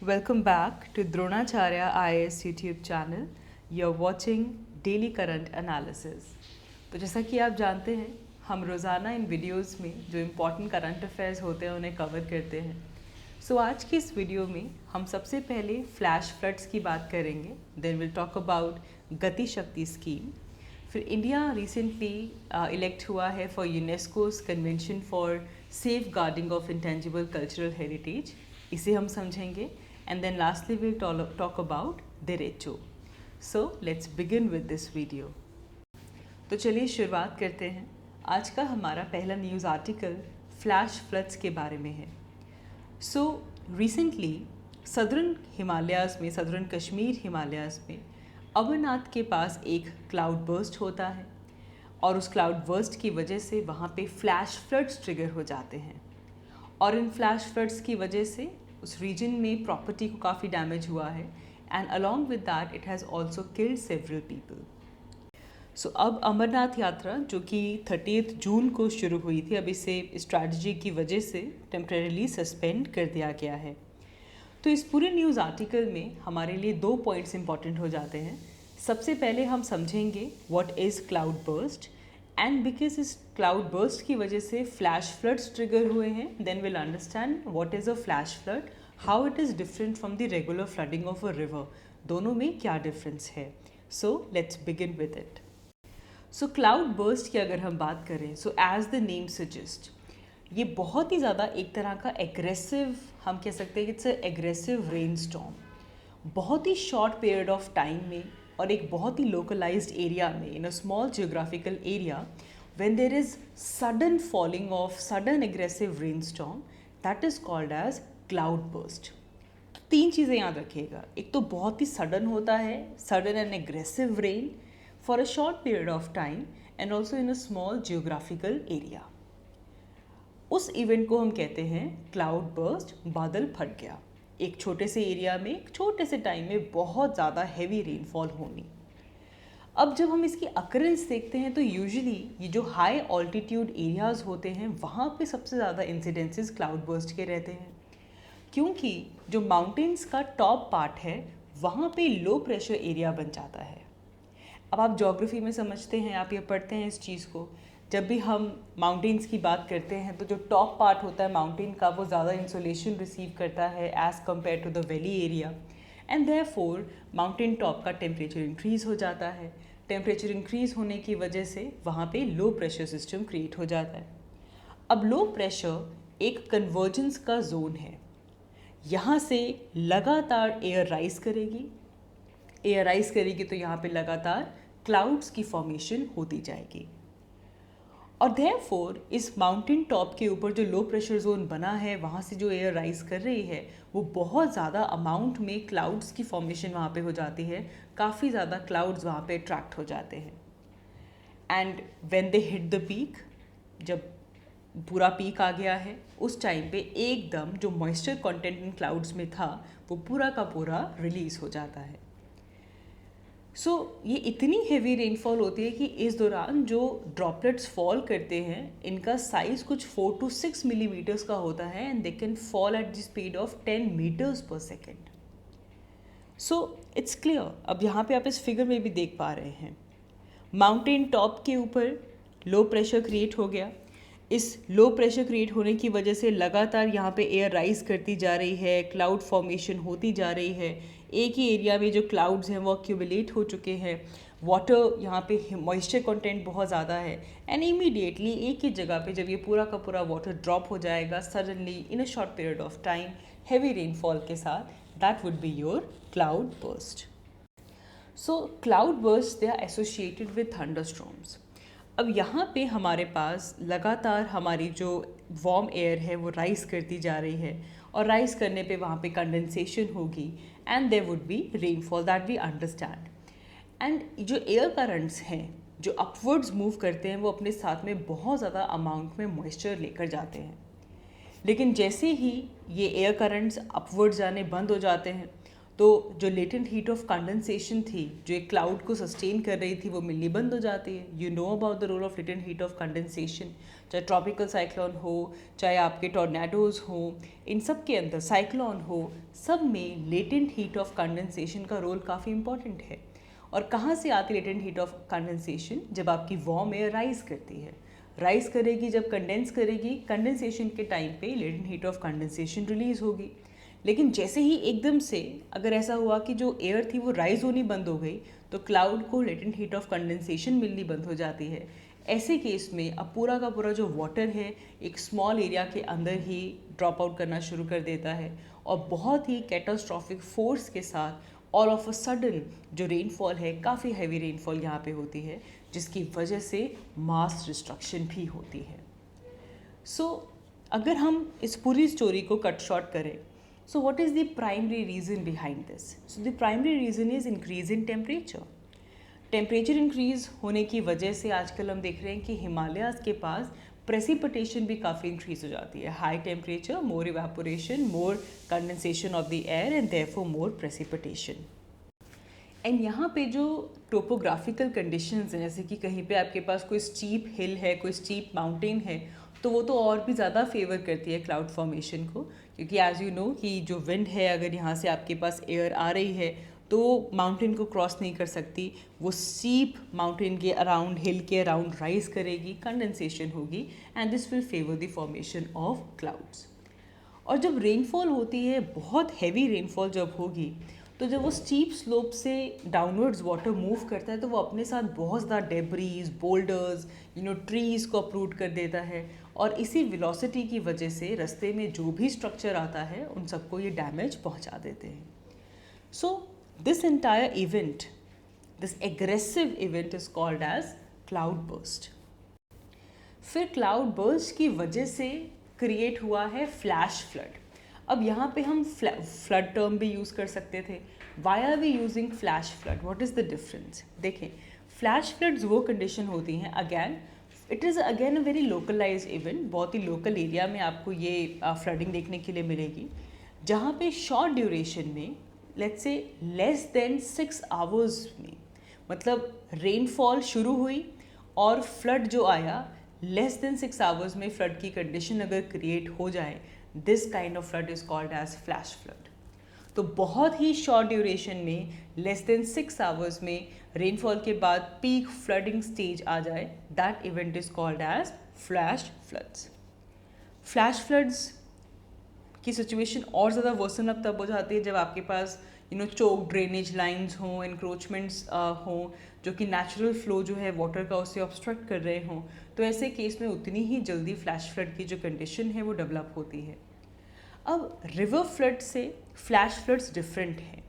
Welcome back to Dronacharya IAS YouTube channel. You're watching Daily Current Analysis. तो जैसा कि आप जानते हैं हम रोज़ाना इन वीडियोस में जो इम्पोर्टेंट करंट अफेयर्स होते हैं उन्हें कवर करते हैं. सो आज की इस वीडियो में हम सबसे पहले फ्लैश फ्लड्स की बात करेंगे. Then will talk about Gati Shakti scheme. फिर इंडिया रिसेंटली इलेक्ट हुआ है for UNESCO's convention for safeguarding of intangible cultural heritage, इसे हम समझेंगे. And then lastly will talk about derecho. So let's begin with this video. तो चलिए शुरुआत करते हैं. आज का हमारा पहला न्यूज़ आर्टिकल फ्लैश फ्लड्स के बारे में है. सो रिसेंटली सदर्न हिमालयाज़ में, सदर्न कश्मीर हिमालयाज़ में अमरनाथ के पास एक क्लाउड बर्स्ट होता है और उस क्लाउड बर्स्ट की वजह से वहाँ पे फ्लैश फ्लड्स ट्रिगर हो जाते हैं. और इन फ्लैश फ्लड्स की वजह से उस रीजन में प्रॉपर्टी को काफ़ी डैमेज हुआ है and along with that it has also killed several people. So अब अमरनाथ यात्रा जो कि 30 जून को शुरू हुई थी, अब इसे स्ट्रैटेजी की वजह से टेम्परेरीली सस्पेंड कर दिया गया है. तो इस पूरे न्यूज़ आर्टिकल में हमारे लिए 2 पॉइंट्स इंपॉर्टेंट हो जाते हैं. सबसे पहले हम समझेंगे what is cloud burst, and because इस क्लाउड बर्स्ट की वजह से फ्लैश फ्लड्स ट्रिगर हुए हैं, then will understand what is a flash flood, how it is different from the regular flooding of a river. दोनों में क्या डिफरेंस है. So let's begin with it. So cloud burst की अगर हम बात करें, so as the name suggest, ये बहुत ही ज़्यादा एक तरह का एग्रेसिव, हम कह सकते हैं कि इट्स एग्रेसिव रेन स्टॉर्म. बहुत ही शॉर्ट पीरियड ऑफ टाइम में और एक बहुत ही लोकलाइज्ड एरिया में, in a small geographical area, when there is sudden falling of sudden aggressive rain storm, that is called as cloud burst. 3 चीज़ें याद रखिएगा. एक तो बहुत ही सडन होता है, sudden and aggressive rain for a short period of time and also in a small geographical area. उस event को हम कहते हैं क्लाउड बर्स्ट, बादल फट गया. एक छोटे से एरिया में, एक छोटे से टाइम में बहुत ज़्यादा हैवी रेनफॉल होनी. अब जब हम इसकी अकरेंस देखते हैं तो यूजुअली ये जो हाई ऑल्टीट्यूड एरियाज़ होते हैं वहाँ पे सबसे ज़्यादा इंसिडेंसेस क्लाउड बर्स्ट के रहते हैं, क्योंकि जो माउंटेन्स का टॉप पार्ट है वहाँ पे लो प्रेशर एरिया बन जाता है. अब आप ज्योग्राफी में समझते हैं, आप ये पढ़ते हैं इस चीज़ को. जब भी हम माउंटेन्स की बात करते हैं तो जो टॉप पार्ट होता है माउंटेन का, वो ज़्यादा इंसोलेशन रिसीव करता है as compare to the valley area, and therefore mountain top का टेम्परेचर इंक्रीज़ हो जाता है. टेम्परेचर इंक्रीज़ होने की वजह से वहाँ पे लो प्रेशर सिस्टम क्रिएट हो जाता है. अब लो प्रेशर एक कन्वर्जेंस का जोन है. यहाँ से लगातार एयर राइज करेगी, एयर राइज करेगी तो यहाँ पे लगातार क्लाउड्स की फॉर्मेशन होती जाएगी. और देयरफॉर इस माउंटेन टॉप के ऊपर जो लो प्रेशर जोन बना है, वहाँ से जो एयर राइज कर रही है वो बहुत ज़्यादा अमाउंट में क्लाउड्स की फॉर्मेशन वहाँ पे हो जाती है. काफ़ी ज़्यादा क्लाउड्स वहाँ पे अट्रैक्ट हो जाते हैं. And when they hit the peak, जब पूरा पीक आ गया है, उस टाइम पे एकदम जो मॉइस्चर कंटेंट इन क्लाउड्स में था वो पूरा का पूरा रिलीज़ हो जाता है. सो ये इतनी हेवी रेनफॉल होती है कि इस दौरान जो ड्रॉपलेट्स फॉल करते हैं इनका साइज़ कुछ 4 to 6 मिलीमीटर्स का होता है, and they can fall at the speed of 10 metres per second. So it's clear. अब यहाँ पे आप इस फिगर में भी देख पा रहे हैं, माउंटेन टॉप के ऊपर लो प्रेशर क्रिएट हो गया. इस लो प्रेशर क्रिएट होने की वजह से लगातार यहाँ पे एयर राइज करती जा रही है, क्लाउड फॉर्मेशन होती जा रही है. एक ही एरिया में जो क्लाउड्स हैं वो एक्यूमुलेट हो चुके हैं. वाटर, यहाँ पे मॉइस्चर कंटेंट बहुत ज़्यादा है, एंड इमीडिएटली एक ही जगह पे जब ये पूरा का पूरा वाटर ड्रॉप हो जाएगा suddenly in a short period of time heavy rainfall के साथ, that would be your cloud burst. So cloud burst they are associated with thunderstorms. अब यहाँ पे हमारे पास लगातार हमारी जो वार्म एयर है वो राइज करती जा रही है, और राइज करने पे वहाँ पे कंडेंसेशन होगी and there would be rainfall, that we understand. And जो एयर करंट्स हैं जो अपवर्ड्स मूव करते हैं वो अपने साथ में बहुत ज़्यादा अमाउंट में मॉइस्चर लेकर जाते हैं. लेकिन जैसे ही ये एयर करंट्स अपवर्ड्स जाने बंद हो जाते हैं तो जो लेटेंट हीट ऑफ कंडेंसेशन थी, जो एक क्लाउड को सस्टेन कर रही थी, वो मिलनी बंद हो जाती है. You know about the role of latent heat of condensation. चाहे ट्रॉपिकल साइक्लोन हो, चाहे आपके टॉर्नेडोज हो, इन सब के अंदर साइक्लोन हो, सब में लेटेंट हीट ऑफ कंडेंसेशन का रोल काफ़ी इंपॉर्टेंट है. और कहाँ से आती लेटेंट हीट ऑफ कंडेंसेशन? जब आपकी वार्म एयर राइज करती है. राइज करेगी, जब कंडेंस करेगी, कंडेंसेशन के टाइम पे latent heat of condensation release होगी. लेकिन जैसे ही एकदम से अगर ऐसा हुआ कि जो एयर थी वो राइज होनी बंद हो गई, तो क्लाउड को लेटेंट हीट ऑफ कंडेंसेशन मिलनी बंद हो जाती है. ऐसे केस में अब पूरा का पूरा जो वाटर है एक स्मॉल एरिया के अंदर ही ड्रॉप आउट करना शुरू कर देता है, और बहुत ही कैटास्ट्रॉफिक फोर्स के साथ ऑल ऑफ अ सडन जो रेनफॉल है, काफ़ी हैवी रेनफॉल यहाँ पे होती है, जिसकी वजह से मास डिस्ट्रक्शन भी होती है. सो अगर हम इस पूरी स्टोरी को कट शॉर्ट करें, so what is the primary reason behind this? So the primary reason is increase in temperature. Temperature increase होने की वजह से आजकल हम देख रहे हैं कि हिमालयाज़ के पास प्रेसिपिटेशन भी काफ़ी इंक्रीज हो जाती है. High temperature, more evaporation, more condensation of the air and therefore more precipitation. And यहाँ पे जो टोपोग्राफिकल कंडीशंस हैं, जैसे कि कहीं पे आपके पास कोई स्टीप हिल है, कोई स्टीप माउंटेन है, तो वो तो और भी ज़्यादा फेवर करती है क्लाउड फॉर्मेशन को, क्योंकि एज यू नो कि जो विंड है, अगर यहाँ से आपके पास एयर आ रही है तो माउंटेन को क्रॉस नहीं कर सकती, वो स्टीप माउंटेन के अराउंड, हिल के अराउंड राइज करेगी, कंडेंसेशन होगी, and this will favour the formation of clouds. और जब रेनफॉल होती है, बहुत हैवी रेनफॉल जब होगी, तो जब वो स्टीप स्लोप से डाउनवर्ड्स वाटर मूव करता है, तो वो अपने साथ बहुत ज़्यादा डेब्रीज, बोल्डर्स, ट्रीज़ को अपरूट कर देता है, और इसी वेलोसिटी की वजह से रास्ते में जो भी स्ट्रक्चर आता है उन सबको ये डैमेज पहुंचा देते हैं. So this entire event, this aggressive event is called as cloud burst. फिर क्लाउड बर्स्ट की वजह से क्रिएट हुआ है फ्लैश फ्लड. अब यहाँ पे हम फ्लड टर्म भी यूज़ कर सकते थे. Why are we using flash flood? What is the difference? देखें, फ्लैश फ्लड्स वो कंडीशन होती हैं, again it is again a very localise event. बहुत ही लोकल एरिया में आपको ये फ्लडिंग देखने के लिए मिलेगी, जहाँ पे शॉर्ट ड्यूरेशन में, let's say less than 6 hours में, मतलब रेनफॉल शुरू हुई और फ्लड जो आया, लेस देन 6 आवर्स में फ्लड की कंडीशन अगर क्रिएट हो जाए, this kind of flood is called as flash flood. तो बहुत ही शॉर्ट ड्यूरेशन में, लेस देन 6 आवर्स में रेनफॉल के बाद पीक फ्लडिंग स्टेज आ जाए, that event is called as flash floods. Flash floods की सिचुएशन और ज़्यादा वर्सन अप तब हो जाती है जब आपके पास चोक ड्रेनेज लाइंस हों, इंक्रोचमेंट्स हों, जो कि नेचुरल फ्लो जो है वाटर का उसे ऑब्स्ट्रक्ट कर रहे हों. तो ऐसे केस में उतनी ही जल्दी फ्लैश फ्लड की जो कंडीशन है वो डेवलप होती है. अब रिवर फ्लड से फ्लैश फ्लड्स डिफरेंट हैं.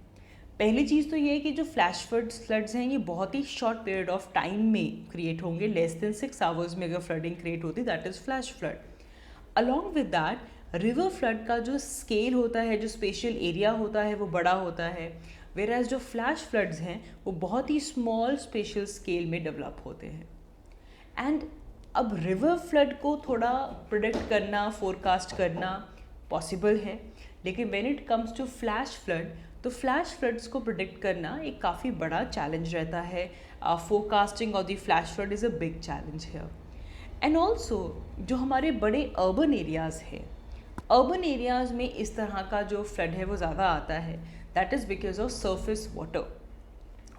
पहली चीज़ तो ये है कि जो फ्लैश फ्लड्स हैं, ये बहुत ही शॉर्ट पीरियड ऑफ टाइम में क्रिएट होंगे. लेस देन 6 आवर्स में अगर फ्लडिंग क्रिएट होती, that is flash flood. Along with that, river flood का जो स्केल होता है, जो स्पेशल एरिया होता है, वो बड़ा होता है, वेयर एज जो फ्लैश फ्लड्स हैं वो बहुत ही स्मॉल स्पेशल स्केल में डेवलप होते हैं. एंड अब रिवर फ्लड को थोड़ा प्रिडिक्ट करना, फोरकास्ट करना पॉसिबल है, लेकिन when it comes to flash flood, तो फ्लैश फ्लड्स को प्रिडिक्ट करना एक काफ़ी बड़ा चैलेंज रहता है. Forecasting of the flash flood is a big challenge है. एंड ऑल्सो जो हमारे बड़े अर्बन एरियाज़ हैं, अर्बन एरियाज़ में इस तरह का जो फ्लड है वो ज़्यादा आता है. That is because of surface water.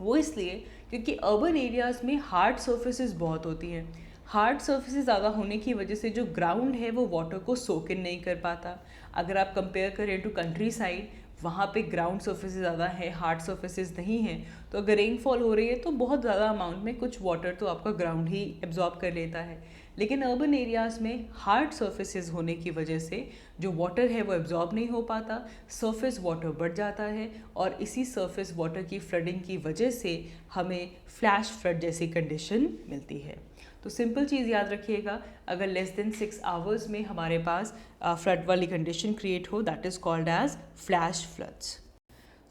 वो इसलिए क्योंकि अर्बन एरियाज़ में हार्ड सर्फेसिस बहुत होती हैं. हार्ड सर्फेसिस ज़्यादा होने की वजह से जो ग्राउंड है वो वाटर को सोक इन नहीं कर पाता. अगर आप कंपेयर करें टू कंट्री साइड, वहाँ पे ग्राउंड सर्फेसिस ज़्यादा है, हार्ड सर्फेसिस नहीं है. तो अगर रेनफॉल हो रही है तो बहुत ज़्यादा अमाउंट में कुछ वाटर तो आपका ग्राउंड ही एब्जॉर्ब कर लेता है. लेकिन अर्बन एरियाज़ में हार्ड सर्फेसिस होने की वजह से जो वाटर है वो एब्जॉर्ब नहीं हो पाता, सरफेस वाटर बढ़ जाता है, और इसी सरफेस वाटर की फ्लडिंग की वजह से हमें फ्लैश फ्लड जैसी कंडीशन मिलती है. तो सिंपल चीज़ याद रखिएगा, अगर लेस देन 6 आवर्स में हमारे पास फ्लड वाली कंडीशन क्रिएट हो, that is called as flash floods.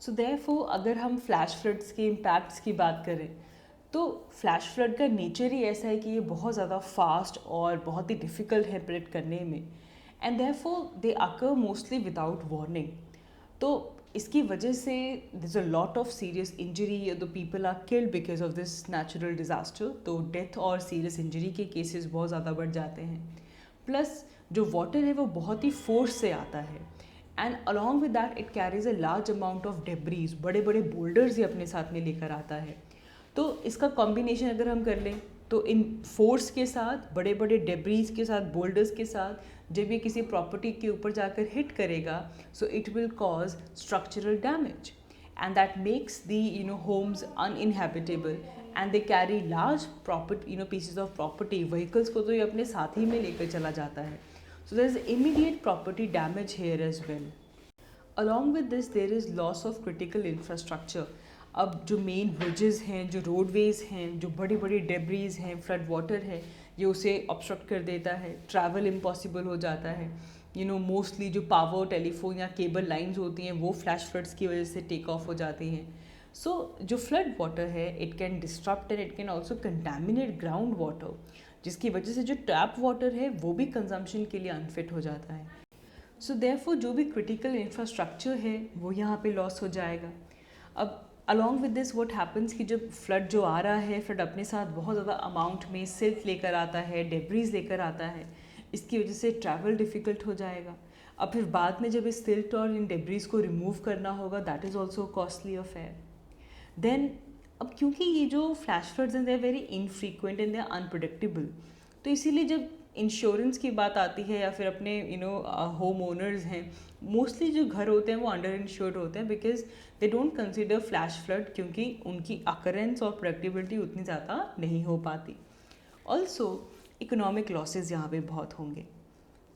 So therefore अगर हम फ्लैश फ्लड्स के इम्पैक्ट्स की बात करें, तो फ्लैश फ्लड का नेचर ही ऐसा है कि ये बहुत ज़्यादा फास्ट और बहुत ही डिफ़िकल्ट है प्रेडिक्ट करने में, and therefore they occur mostly without warning. तो इसकी वजह से there's a lot of serious injury, the people are killed because of this natural disaster, तो डेथ और सीरियस इंजरी के केसेस बहुत ज़्यादा बढ़ जाते हैं। प्लस जो वाटर है वो बहुत ही फोर्स से आता है, and along with that it carries a large amount of debris, बड़े बड़े बोल्डर्स ये अपने साथ में लेकर आता है। तो इसका कॉम्बिनेशन अगर हम कर लें तो इन फोर्स के साथ, बड़े बड़े डेब्रीज के साथ, बोल्डर्स के साथ, जब ये किसी प्रॉपर्टी के ऊपर जाकर हिट करेगा, so it will cause structural damage, and that makes the homes uninhabitable, and they carry large property pieces of property. Vehicles को तो ये अपने साथ ही में लेकर चला जाता है। So there is immediate property damage here as well. Along with this there is loss of critical infrastructure. अब जो मेन ब्रिजेस हैं, जो रोडवेज़ हैं, जो बड़ी बड़ी डेब्रीज हैं, फ्लड वाटर है, ये उसे ऑब्स्ट्रक्ट कर देता है, ट्रैवल इम्पॉसिबल हो जाता है। मोस्टली जो पावर, टेलीफोन या केबल लाइंस होती हैं वो फ्लैश फ्लड्स की वजह से टेक ऑफ हो जाती हैं। सो जो फ्लड वाटर है it can disrupt and it can also contaminate ground water, जिसकी वजह से जो टैप वाटर है वो भी कंजम्पशन के लिए अनफिट हो जाता है। सो देयरफॉर जो भी क्रिटिकल इंफ्रास्ट्रक्चर है वो यहाँ पे लॉस हो जाएगा। अब along with this what happens कि जब फ्लड जो आ रहा है, फ्लड अपने साथ बहुत ज़्यादा अमाउंट में सिल्ट लेकर आता है, डेब्रीज लेकर आता है, इसकी वजह से ट्रैवल डिफ़िकल्ट हो जाएगा। अब फिर बाद में जब इस सिल्ट और इन डेब्रीज को रिमूव करना होगा, that is also costly affair. Then अब क्योंकि ये जो फ्लैश फ्लड्स हैं they are very infrequent and they are unpredictable, तो इसीलिए जब इंश्योरेंस की बात आती है या फिर अपने होम ओनर्स हैं, मोस्टली जो घर होते हैं वो अंडर इंश्योर्ड होते हैं because they don't consider flash flood, क्योंकि उनकी अकरेंस और प्रेडिक्टेबिलिटी उतनी ज़्यादा नहीं हो पाती। ऑल्सो इकोनॉमिक लॉसेस यहाँ पे बहुत होंगे।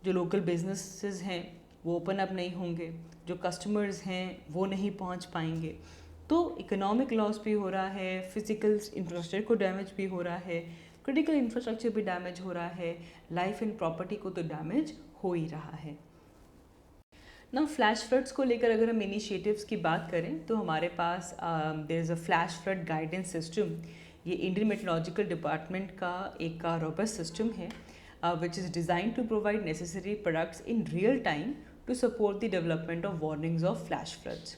जो लोकल बिजनेसेस हैं वो ओपन अप नहीं होंगे, जो कस्टमर्स हैं वो नहीं पहुँच पाएंगे, तो इकोनॉमिक लॉस भी हो रहा है, फिजिकल इंफ्रास्ट्रक्चर को डैमेज भी हो रहा है, क्रिटिकल इंफ्रास्ट्रक्चर भी डैमेज हो रहा है, लाइफ एंड प्रॉपर्टी को तो डैमेज हो ही रहा है ना। फ्लैश फ्लड्स को लेकर अगर हम इनिशिएटिव्स की बात करें तो हमारे पास there is a flash flood guidance system. ये इंडियन मेट्रोलॉजिकल डिपार्टमेंट का एक रोबस्ट सिस्टम है which is design to provide necessary products in real time to support the development of warnings of flash floods.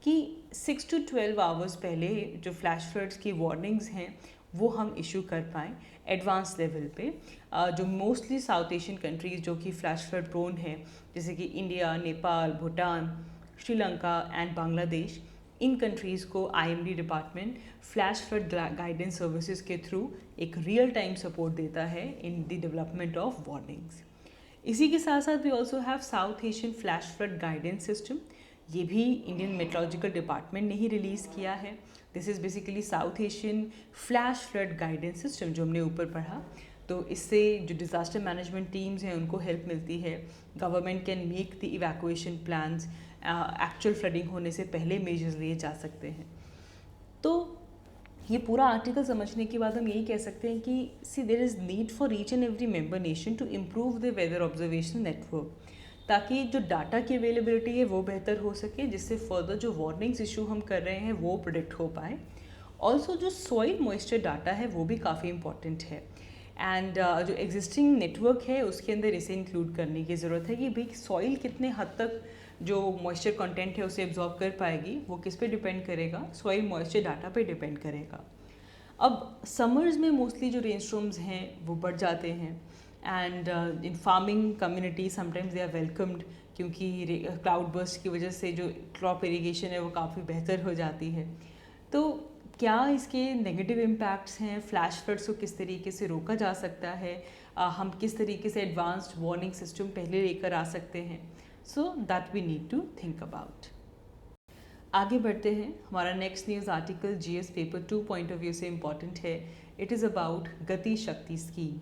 कि 6 to 12 hours पहले जो flash floods की warnings हैं वो हम इशू कर पाएँ एडवांस लेवल पे। जो मोस्टली साउथ एशियन कंट्रीज़ जो कि फ्लैश फ्लड प्रोन है, जैसे कि इंडिया, नेपाल, भूटान, श्रीलंका एंड बांग्लादेश, इन कंट्रीज़ को IMD department flash flood guidance services के थ्रू एक रियल टाइम सपोर्ट देता है in the development of warnings. इसी के साथ साथ we also have South Asian flash flood guidance system. ये भी इंडियन मेट्रोलॉजिकल डिपार्टमेंट ने ही रिलीज़ किया है। This is basically south Asian flash flood guidance system जो हमने ऊपर पढ़ा। तो इससे जो डिज़ास्टर मैनेजमेंट टीम्स हैं उनको हेल्प मिलती है। Government can make the evacuation plans, actual flooding होने से पहले मेजर्स लिए जा सकते हैं। तो ये पूरा आर्टिकल समझने के बाद हम यही कह सकते हैं कि see there is need for each and every member nation to improve the weather observation network, ताकि जो डाटा की अवेलेबिलिटी है वो बेहतर हो सके, जिससे फर्दर जो वार्निंग्स इशू हम कर रहे हैं वो प्रेडिक्ट हो पाए। ऑल्सो जो सॉइल मॉइस्चर डाटा है वो भी काफ़ी इंपॉर्टेंट है, एंड जो एग्जिस्टिंग नेटवर्क है उसके अंदर इसे इंक्लूड करने की ज़रूरत है कि भाई सॉइल कितने हद तक जो मॉइस्चर कंटेंट है उसे एब्जॉर्ब कर पाएगी, वो किस पे डिपेंड करेगा, सॉइल मॉइस्चर डाटा पे डिपेंड करेगा। अब समर्स में मोस्टली जो रेन स्टॉर्म्स हैं वो बढ़ जाते हैं, and in farming community sometimes they are welcomed, क्योंकि क्लाउड बर्स्ट की वजह से जो क्रॉप इरिगेशन है वो काफ़ी बेहतर हो जाती है। तो क्या इसके नेगेटिव इम्पैक्ट्स हैं, फ्लैश फ्लड्स को किस तरीके से रोका जा सकता है, हम किस तरीके से एडवांस्ड वार्निंग सिस्टम पहले लेकर आ सकते हैं, so that we need to think about. आगे बढ़ते हैं। हमारा next news article GS paper 2 point of view से इम्पॉर्टेंट है। It is about Gati Shakti scheme.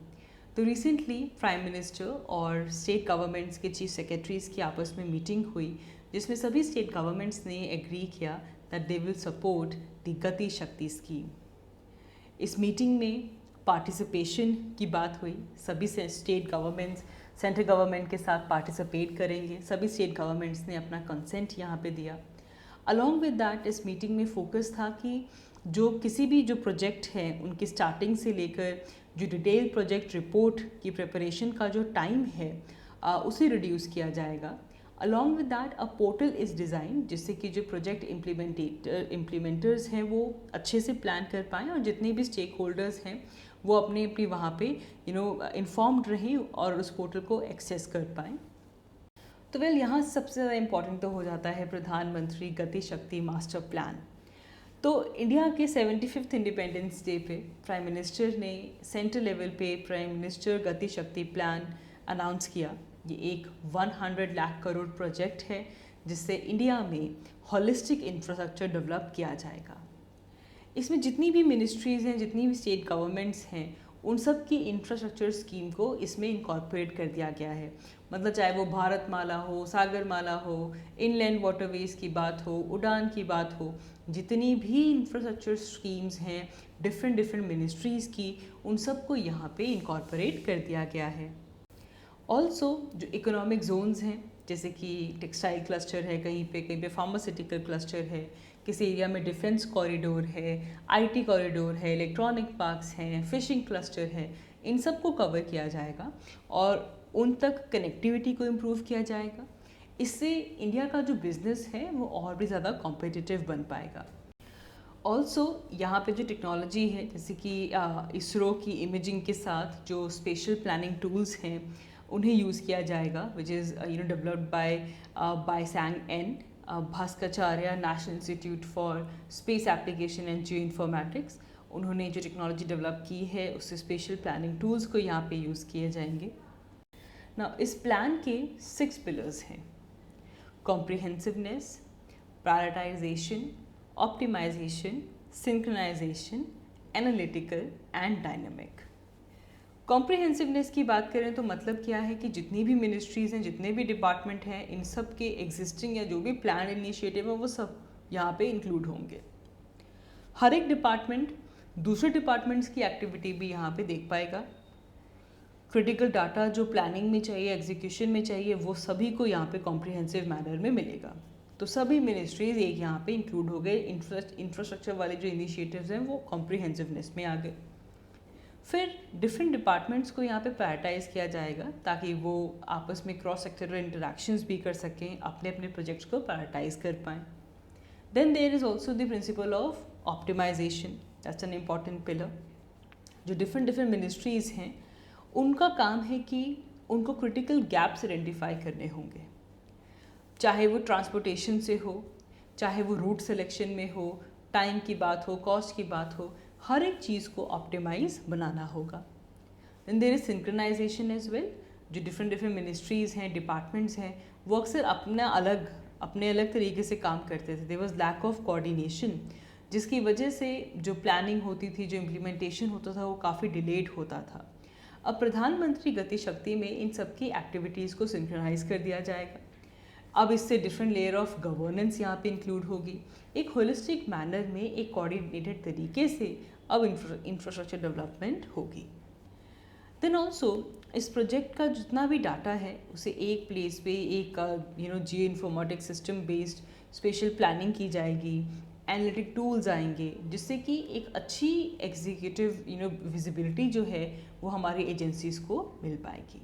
तो रिसेंटली प्राइम मिनिस्टर और स्टेट गवर्नमेंट्स के चीफ सेक्रेटरीज़ की आपस में मीटिंग हुई, जिसमें सभी स्टेट गवर्नमेंट्स ने एग्री किया that they will support the Gati Shakti scheme. इस मीटिंग में पार्टिसिपेशन की बात हुई। सभी स्टेट गवर्नमेंट्स सेंट्रल गवर्नमेंट के साथ पार्टिसिपेट करेंगे। सभी स्टेट गवर्नमेंट्स ने अपना कंसेंट यहाँ पे दिया। अलॉन्ग विद दैट इस मीटिंग में फोकस था कि जो किसी भी जो प्रोजेक्ट है उनकी स्टार्टिंग से लेकर जो डिटेल प्रोजेक्ट रिपोर्ट की प्रिपरेशन का जो टाइम है उसे रिड्यूस किया जाएगा। Along with that a portal is design जिससे कि जो प्रोजेक्ट इम्प्लीमेंटर्स हैं वो अच्छे से प्लान कर पाएँ और जितने भी स्टेक होल्डर्स हैं वो अपने अपनी वहाँ पे इन्फॉर्म्ड रहें और उस पोर्टल को एक्सेस कर पाएँ। तो यहाँ सबसे ज़्यादा इम्पॉर्टेंट तो हो जाता है प्रधानमंत्री गति शक्ति मास्टर प्लान। तो इंडिया के 75th इंडिपेंडेंस डे पे प्राइम मिनिस्टर ने सेंट्रल लेवल पे प्राइम मिनिस्टर गति शक्ति प्लान अनाउंस किया। ये एक 100 लाख करोड़ प्रोजेक्ट है जिससे इंडिया में होलिस्टिक इंफ्रास्ट्रक्चर डेवलप किया जाएगा। इसमें जितनी भी मिनिस्ट्रीज़ हैं, जितनी भी स्टेट गवर्नमेंट्स हैं, उन सब की इंफ्रास्ट्रक्चर स्कीम को इसमें इनकॉर्पोरेट कर दिया गया है। मतलब चाहे वो भारतमाला हो, सागरमाला हो, इनलैंड वाटरवेज की बात हो, उड़ान की बात हो, जितनी भी इंफ्रास्ट्रक्चर स्कीम्स हैं डिफरेंट मिनिस्ट्रीज़ की, उन सबको यहाँ पे इनकॉर्पोरेट कर दिया गया है। ऑल्सो जो इकोनॉमिक जोन्स हैं जैसे कि टेक्सटाइल क्लस्टर है, कहीं पे फार्मास्यूटिकल क्लस्टर है, किसी एरिया में डिफेंस कॉरिडोर है, आईटी कॉरिडोर है, इलेक्ट्रॉनिक पार्क्स हैं, फिशिंग क्लस्टर है, इन सब को कवर किया जाएगा और उन तक कनेक्टिविटी को इम्प्रूव किया जाएगा। इससे इंडिया का जो बिज़नेस है वो और भी ज़्यादा कॉम्पिटिटिव बन पाएगा। ऑल्सो यहाँ पे जो टेक्नोलॉजी है जैसे कि इसरो की इमेजिंग के साथ जो स्पेशल प्लानिंग टूल्स हैं उन्हें यूज़ किया जाएगा, which is developed by BISAG N Bhaskaracharya national institute for space application and geo informatics. उन्होंने जो टेक्नोलॉजी डेवलप की है उससे स्पेशल प्लानिंग टूल्स को यहाँ पे यूज़ किए जाएंगे ना। इस प्लान के 6 पिलर्स हैं: comprehensiveness, prioritization, optimization, synchronization, analytical and dynamic. Comprehensiveness की बात करें तो मतलब क्या है कि जितनी भी मिनिस्ट्रीज़ हैं, जितने भी डिपार्टमेंट हैं, इन सब के एग्जिस्टिंग या जो भी प्लान इनिशिएटिव है वो सब यहाँ पे इंक्लूड होंगे। हर एक डिपार्टमेंट दूसरे डिपार्टमेंट्स की एक्टिविटी भी यहाँ पे देख पाएगा। क्रिटिकल डाटा जो प्लानिंग में चाहिए, एग्जीक्यूशन में चाहिए, वो सभी को यहाँ पे कॉम्प्रिहेंसिव मैनर में मिलेगा। तो सभी मिनिस्ट्रीज़ एक यहाँ पे इंक्लूड हो गए। इंफ्रास्ट्रक्चर वाले जो इनिशिएटिव्स हैं वो कॉम्प्रिहेंसिवनेस में आ गए। फिर डिफरेंट डिपार्टमेंट्स को यहाँ पे प्रायोरिटाइज़ किया जाएगा ताकि वो आपस में क्रॉस सेक्टरल इंटरेक्शंस भी कर सकें, अपने अपने प्रोजेक्ट्स को प्रायोरिटाइज कर पाएँ। Then there is also the principle of optimisation, that's an important pillar. जो डिफरेंट मिनिस्ट्रीज़ हैं उनका काम है कि उनको क्रिटिकल गैप्स आइडेंटिफाई करने होंगे, चाहे वो ट्रांसपोर्टेशन से हो, चाहे वो रूट सिलेक्शन में हो, टाइम की बात हो, कॉस्ट की बात हो, हर एक चीज़ को ऑप्टिमाइज बनाना होगा। Then there is synchronisation as well. जो डिफरेंट मिनिस्ट्रीज़ हैं, डिपार्टमेंट्स हैं, वो अक्सर अपने अलग तरीके से काम करते थे। There was lack of coordination, जिसकी वजह से जो प्लानिंग होती थी, जो इम्प्लीमेंटेशन होता था, वो काफ़ी डिलेड होता था। अब प्रधानमंत्री गति शक्ति में इन सब की एक्टिविटीज़ को सिंक्रोनाइज कर दिया जाएगा। अब इससे डिफरेंट लेयर ऑफ गवर्नेंस यहाँ पे इंक्लूड होगी। एक होलिस्टिक मैनर में, एक कोऑर्डिनेटेड तरीके से अब इंफ्रास्ट्रक्चर डेवलपमेंट होगी। देन ऑल्सो इस प्रोजेक्ट का जितना भी डाटा है उसे एक प्लेस पे एक geo informatic system based spatial planning की जाएगी, एनालिटिक टूल्स आएंगे, जिससे कि एक अच्छी एग्जीक्यूटिव विजिबिलिटी जो है वो हमारी एजेंसीज़ को मिल पाएगी।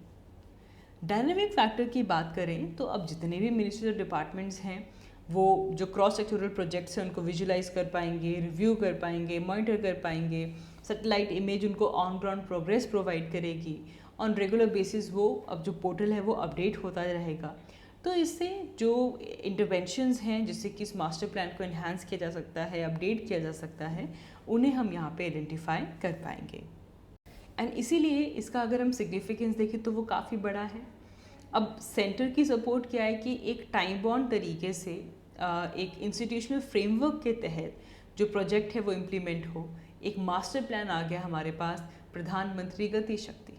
डायनामिक फैक्टर की बात करें तो अब जितने भी मिनिस्ट्री डिपार्टमेंट्स हैं वो जो क्रॉस सेक्टोरल प्रोजेक्ट्स हैं उनको विजुलाइज कर पाएंगे, रिव्यू कर पाएंगे, मॉनिटर कर पाएंगे। सैटेलाइट इमेज उनको ऑन ग्राउंड प्रोग्रेस प्रोवाइड करेगी। ऑन रेगुलर बेसिस वो अब जो पोर्टल है वो अपडेट होता रहेगा। तो इससे जो इंटरवेंशंस हैं जिससे कि इस मास्टर प्लान को इन्हांस किया जा सकता है, अपडेट किया जा सकता है, उन्हें हम यहाँ पे आइडेंटिफाई कर पाएंगे। एंड इसीलिए इसका अगर हम सिग्निफिकेंस देखें तो वो काफ़ी बड़ा है। अब सेंटर की सपोर्ट क्या है कि एक टाइम बाउंड तरीके से एक इंस्टीट्यूशनल फ्रेमवर्क के तहत जो प्रोजेक्ट है वो इम्प्लीमेंट हो। एक मास्टर प्लान आ गया हमारे पास, प्रधानमंत्री गति शक्ति।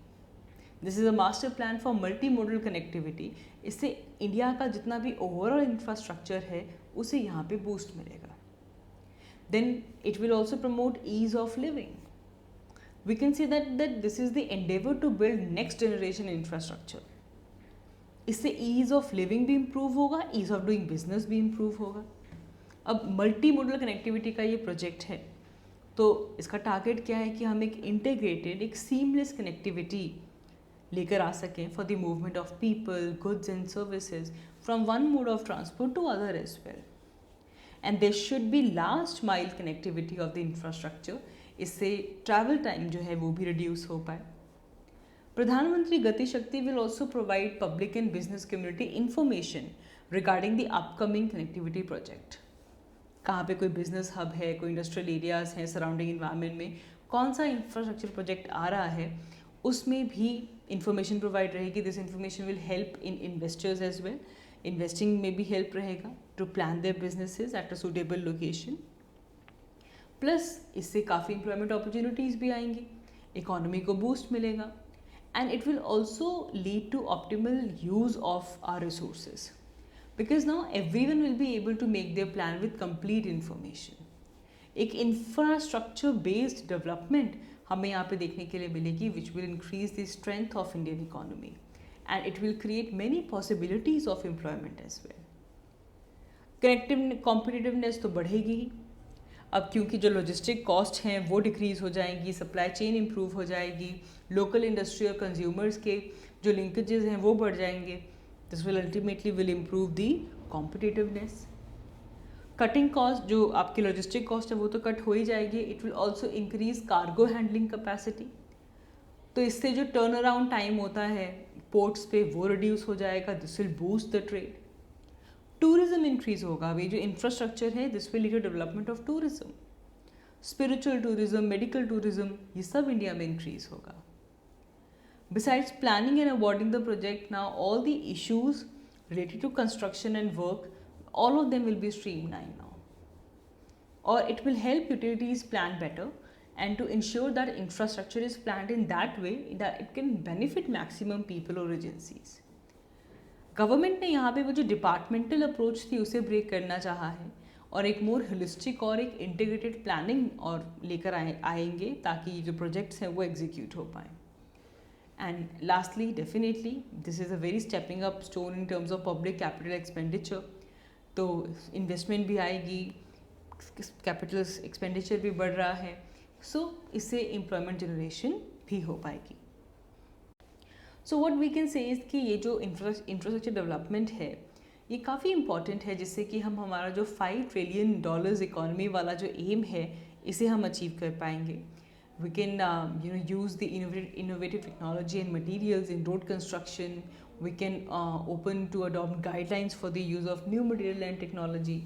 This is a master plan for multi modal connectivity. इससे इंडिया का जितना भी ओवरऑल इंफ्रास्ट्रक्चर है उसे यहाँ पे बूस्ट मिलेगा। Then it will also promote ease of living. We can say that this is the endeavor to build next generation infrastructure. इससे ईज ऑफ लिविंग भी इम्प्रूव होगा, ईज ऑफ डूइंग बिजनेस भी improve होगा। अब multi modal connectivity का ये project है तो इसका टारगेट क्या है कि हम एक इंटीग्रेटेड, एक सीमलेस कनेक्टिविटी लेकर आ सकें for the movement of people, goods and services from one mode of transport to other as well. And there should be last mile connectivity of the infrastructure. इससे ट्रैवल टाइम जो है वो भी reduce हो पाए. प्रधानमंत्री गति शक्ति will also provide public and business community information regarding the upcoming connectivity project. कहाँ पे कोई बिजनेस हब है, कोई इंडस्ट्रियल एरियाज हैं सराउंडिंग इन्वायरमेंट में, कौन सा इंफ्रास्ट्रक्चर प्रोजेक्ट आ रहा है, उसमें भी इंफॉर्मेशन प्रोवाइड रहेगी. This information will help in investors as well. Investing में भी हेल्प रहेगा to plan their businesses at a suitable location. Plus इससे काफ़ी एम्प्लॉयमेंट अपॉर्चुनिटीज़ भी आएंगी, इकोनॉमी को बूस्ट मिलेगा. And it will also lead to optimal use of our resources, because now everyone will be able to make their plan with complete information. एक infrastructure based development हमें यहाँ पे देखने के लिए मिलेगी, which will increase the strength of Indian economy and it will create many possibilities of employment as well. competitiveness तो बढ़ेगी ही. अब क्योंकि जो लॉजिस्टिक कॉस्ट हैं वो डिक्रीज़ हो जाएंगी, सप्लाई चेन इम्प्रूव हो जाएगी, लोकल इंडस्ट्री और कंज्यूमर्स के जो लिंकेजेस हैं वो बढ़ जाएंगे. This will ultimately will improve the competitiveness. Cutting cost, जो आपकी लॉजिस्टिक कॉस्ट है वो तो कट हो ही जाएगी. It will also increase cargo handling capacity. तो इससे जो टर्न अराउंड टाइम होता है पोर्ट्स पे वो रिड्यूस हो जाएगा. This will boost the trade. Tourism increase होगा. अभी जो इंफ्रास्ट्रक्चर है this will lead to development of tourism. Spiritual tourism, medical tourism, ये सब इंडिया में इंक्रीज होगा. Besides planning and awarding the project, now all the issues related to construction and work, all of them will be streamlined now. Or it will help utilities plan better and to ensure that infrastructure is planned in that way that it can benefit maximum people or agencies. Government ने यहाँ पे वो जो departmental approach थी उसे break करना चाहा है और एक मोर होलिस्टिक और एक इंटीग्रेटेड प्लानिंग और लेकर आएंगे ताकि जो प्रोजेक्ट्स हैं वो एग्जीक्यूट हो पाएँ. And lastly, definitely, this is a very stepping up stone in terms of public capital expenditure. तो इन्वेस्टमेंट भी आएगी, कैपिटल एक्सपेंडिचर भी बढ़ रहा है, सो इससे एम्प्लॉयमेंट जनरेशन भी हो पाएगी. So what we can say is कि ये जो इंफ्रास्ट्रक्चर डेवलपमेंट है ये काफ़ी इंपॉर्टेंट है, जिससे कि हम हमारा जो $5 ट्रिलियन इकोनॉमी वाला जो एम है इसे हम अचीव कर पाएंगे. We can use the innovative technology and materials in road construction. We can open to adopt guidelines for the use of new material and technology.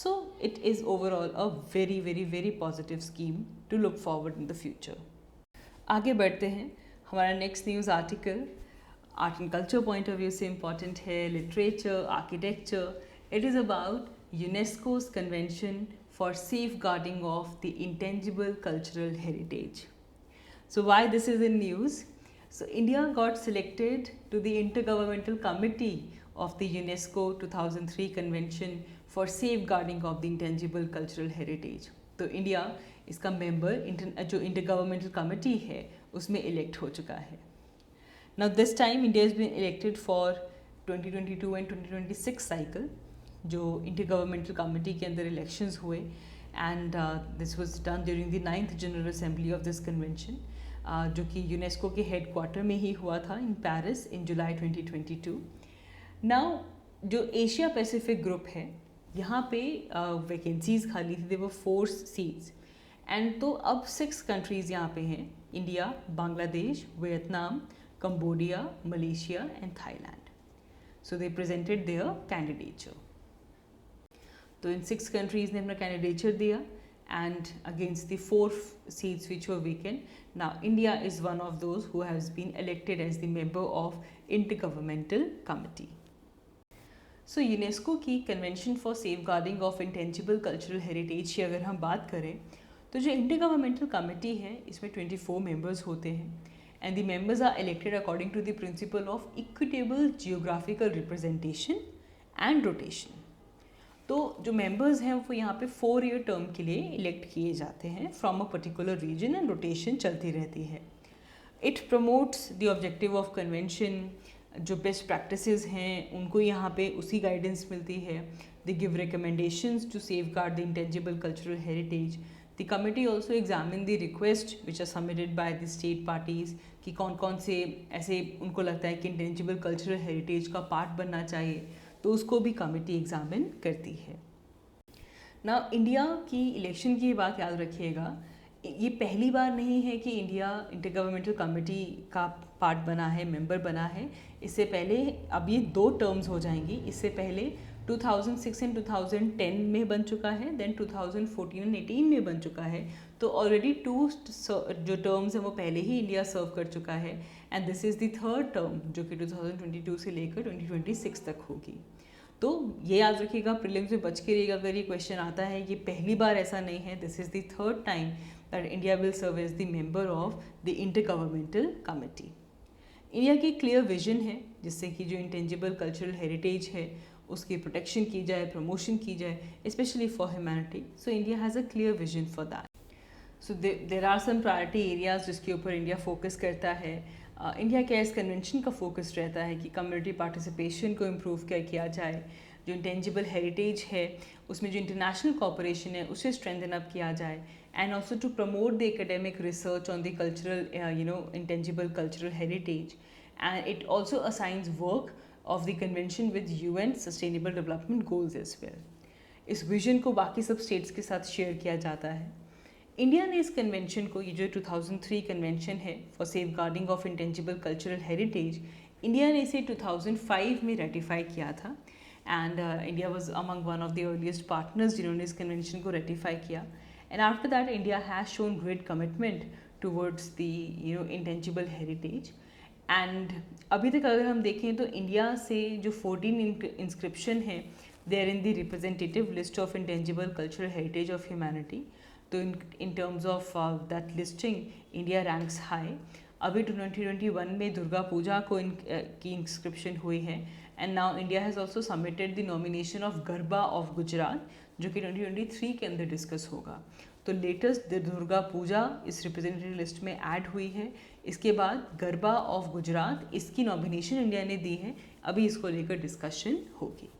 So it is overall a very very very positive scheme to look forward in the future. आगे बढ़ते हैं. हमारा next news article art and culture point of view से important है. Literature, architecture. It is about UNESCO's convention for safeguarding of the intangible cultural heritage. So why this is in news? So India got selected to the Intergovernmental Committee of the UNESCO 2003 Convention for safeguarding of the intangible cultural heritage. तो India इसका member जो intergovernmental committee है उसमें elect हो चुका है. Now this time India has been elected for 2022 and 2026 cycle जो intergovernmental committee के अंदर इलेक्शंस हुए. And this was done during the 9th general assembly of this convention, जो कि यूनेस्को के हेड क्वार्टर में ही हुआ था in Paris in July 2022. Now जो एशिया पैसिफिक ग्रुप है यहाँ पे वैकेंसीज खाली थी. देयर वर 4 सीट्स एंड तो अब 6 कंट्रीज़ यहाँ पे हैं. India, Bangladesh, Vietnam, Cambodia, Malaysia and Thailand. So they presented their candidature. तो इन 6 कंट्रीज़ ने अपना कैंडिडेचर दिया and against the 4 seats which were vacant. Now India is one of those who has been elected as the member of intergovernmental committee. So UNESCO की convention for safeguarding of intangible cultural heritage की अगर हम बात करें तो जो intergovernmental committee है इसमें 24 मेंबर्स होते हैं and the members are elected according to the principle of equitable geographical representation and rotation. तो जो मेंबर्स हैं वो यहाँ पे 4 ईयर टर्म के लिए इलेक्ट किए जाते हैं from a particular region and rotation चलती रहती है. It promotes the objective of convention. जो बेस्ट प्रैक्टिसेस हैं उनको यहाँ पे उसी गाइडेंस मिलती है. They give recommendations to safeguard the intangible cultural heritage. The committee also examine the request which are submitted by the state parties कि कौन कौन से ऐसे उनको लगता है कि इंटेंजिबल कल्चरल हेरिटेज का पार्ट बनना चाहिए, तो उसको भी कमिटी एग्जामिन करती है। ना इंडिया की इलेक्शन की बात याद रखिएगा, ये पहली बार नहीं है कि इंडिया इंटरगवर्नमेंटल कमेटी का पार्ट बना है, मेंबर बना है। इससे पहले अब ये 2 टर्म्स हो जाएंगी। इससे पहले 2006 एंड 2010 में बन चुका है, देन 2014 एंड 18 में बन चुका है। तो ऑलरेडी 2 जो टर्म्स हैं वो पहले ही इंडिया सर्व कर चुका है, and this is the 3rd term जो कि 2022 से लेकर 2026 तक होगी। तो ये याद रखिएगा, प्रीलिम्स में बच के रहिएगा अगर ये क्वेश्चन आता है। ये पहली बार ऐसा नहीं है, this is the 3rd time that India will serve as the member of the inter governmental committee. India की क्लियर विजन है जिससे कि जो इंटेंजिबल कल्चरल हेरिटेज है उसकी प्रोटेक्शन की जाए, प्रमोशन की जाए, specially for humanity. So India has a clear vision for that. So there are some priority areas जिसके ऊपर इंडिया फोकस करता है। इंडिया का इस कन्वेंशन का फोकस रहता है कि कम्युनिटी पार्टिसिपेशन को इम्प्रूव किया जाए, जो इंटेंजिबल हेरिटेज है उसमें जो इंटरनेशनल कॉपरेशन है उसे स्ट्रेंथन अप किया जाए, and also to promote the academic research on the cultural intangible cultural heritage, and it also assigns work of the convention with UN sustainable development goals as well. इस vision को बाकी सब states के साथ share किया जाता है। India ने इस कन्वेंशन को, ये जो 2003 कन्वेंशन है for safeguarding of intangible cultural heritage, India ने इसे 2005 में रेटिफाई किया था, and India was among one of the earliest partners जिन्होंने इस कन्वेंशन को रेटिफाई किया। And after that India has shown great commitment towards the intangible heritage. एंड अभी तक अगर हम देखें तो इंडिया से जो 14 इंस्क्रिप्शन है they are in the representative list of intangible cultural heritage of humanity. तो in terms of that listing India ranks high. अभी 2021 में दुर्गा पूजा को की इंस्क्रिप्शन हुई है, and now India has also submitted the nomination of garba of Gujarat जो कि 2023 के अंदर डिस्कस होगा। तो लेटेस्ट दुर्गा पूजा इस रिप्रेजेंटेटिव लिस्ट में ऐड हुई है। इसके बाद गरबा ऑफ गुजरात, इसकी नॉमिनेशन इंडिया ने दी है, अभी इसको लेकर डिस्कशन होगी।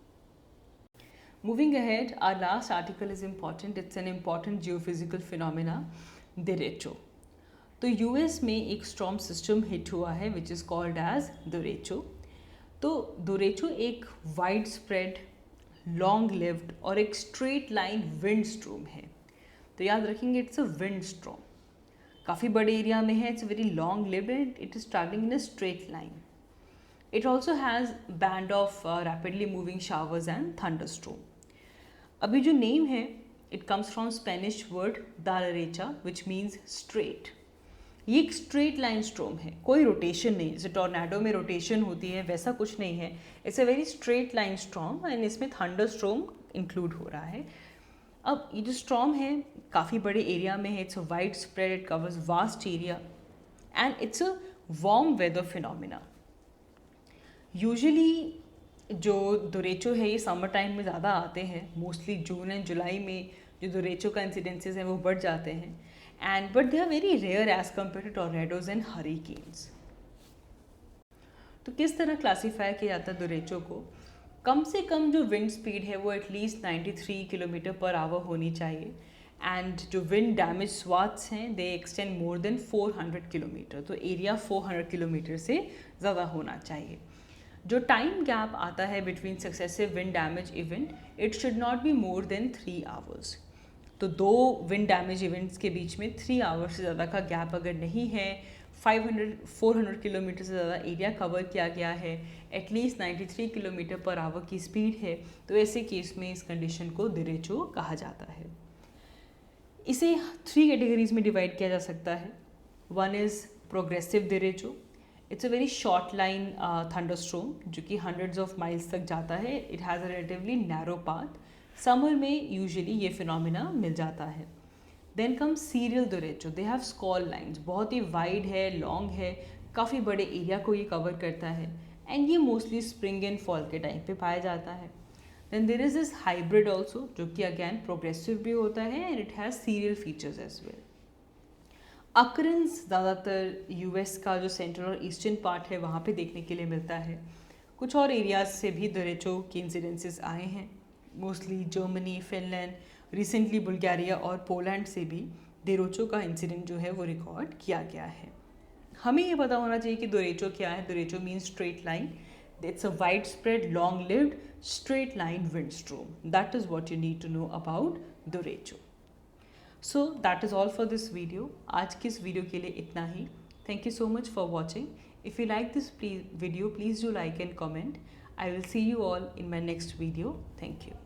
Moving ahead, our last article is important. It's an important geophysical phenomena, derecho. तो यूएस में एक स्टॉर्म सिस्टम हिट हुआ है which is called as derecho. तो derecho एक वाइड स्प्रेड, लॉन्ग लिव्ड और एक स्ट्रेट लाइन विंड स्ट्रोम है। तो याद रखेंगे इट्स अ विंड स्ट्रोम, काफ़ी बड़े एरिया में है, it's very long lived and it is travelling in a straight line. It also has band of rapidly moving showers and thunderstorm. अभी जो नेम है it comes from Spanish word da derecha which means straight. ये एक straight line स्ट्रोम है, कोई rotation नहीं, जैसे tornado में रोटेशन होती है वैसा कुछ नहीं है। It's a very straight line स्ट्रोम and इसमें थंडर स्ट्रोम इंक्लूड हो रहा है। अब ये जो स्ट्रॉम है काफ़ी बड़े एरिया में है, it's a wide spread, it covers vast area and it's a warm weather phenomena. Usually जो दुरेचो है ये समर टाइम में ज़्यादा आते हैं, मोस्टली जून एंड जुलाई में जो दुरेचो का इंसिडेंसेस हैं वो बढ़ जाते हैं, and but they are very rare as compare to tornadoes and hurricanes. तो किस तरह क्लासीफाई किया जाता है दुरेचो को? कम से कम जो विंड स्पीड है वो एटलीस्ट 93 किलोमीटर पर आवर होनी चाहिए, एंड जो विंड डैमेज स्वाथ्स हैं दे एक्सटेंड मोर देन 400 किलोमीटर, तो एरिया 400 किलोमीटर से ज़्यादा होना चाहिए। जो टाइम गैप आता है between successive wind damage event, it should not be more than 3 hours. तो 2 विंड डैमेज इवेंट्स के बीच में 3 आवर्स से ज़्यादा का गैप अगर नहीं है, 400 किलोमीटर से ज़्यादा एरिया कवर किया गया है, एटलीस्ट 93 किलोमीटर पर आवर की स्पीड है, तो ऐसे केस में इस कंडीशन को देरेचो कहा जाता है। इसे 3 कैटेगरीज में डिवाइड किया जा सकता है। One is progressive derecho. It's a very short line thunderstorm जो कि हंड्रेड्स ऑफ माइल्स तक जाता है। It has a relatively narrow path. Summer में यूजुअली ये फिनोमिना मिल जाता है। Then come serial derecho, they have squall lines, बहुत ही वाइड है, लॉन्ग है, काफ़ी बड़े एरिया को ये कवर करता है, एंड ये मोस्टली स्प्रिंग एंड फॉल के टाइम पे पाया जाता है। Then there is this hybrid also जो कि अगैन प्रोग्रेसिव भी होता है and it has serial features as well. Occurrence ज़्यादातर यूएस का जो सेंट्रल और ईस्टर्न पार्ट है वहाँ पे देखने के लिए मिलता है। कुछ और एरियाज से भी देरेचो के इंसिडेंसेस आए हैं, mostly Germany, Finland, recently Bulgaria और पोलैंड से भी देरेचो का इंसिडेंट जो है वो रिकॉर्ड किया गया है। हमें ये पता होना चाहिए कि देरेचो क्या है। Derecho means straight line. It's a wide spread long lived straight line wind storm. That is what you need to know about derecho. So that is all for this video. आज की इस video के लिए इतना ही। Thank you so much for watching. If you like this video, please do like and comment. I will see you all in my next video. Thank you.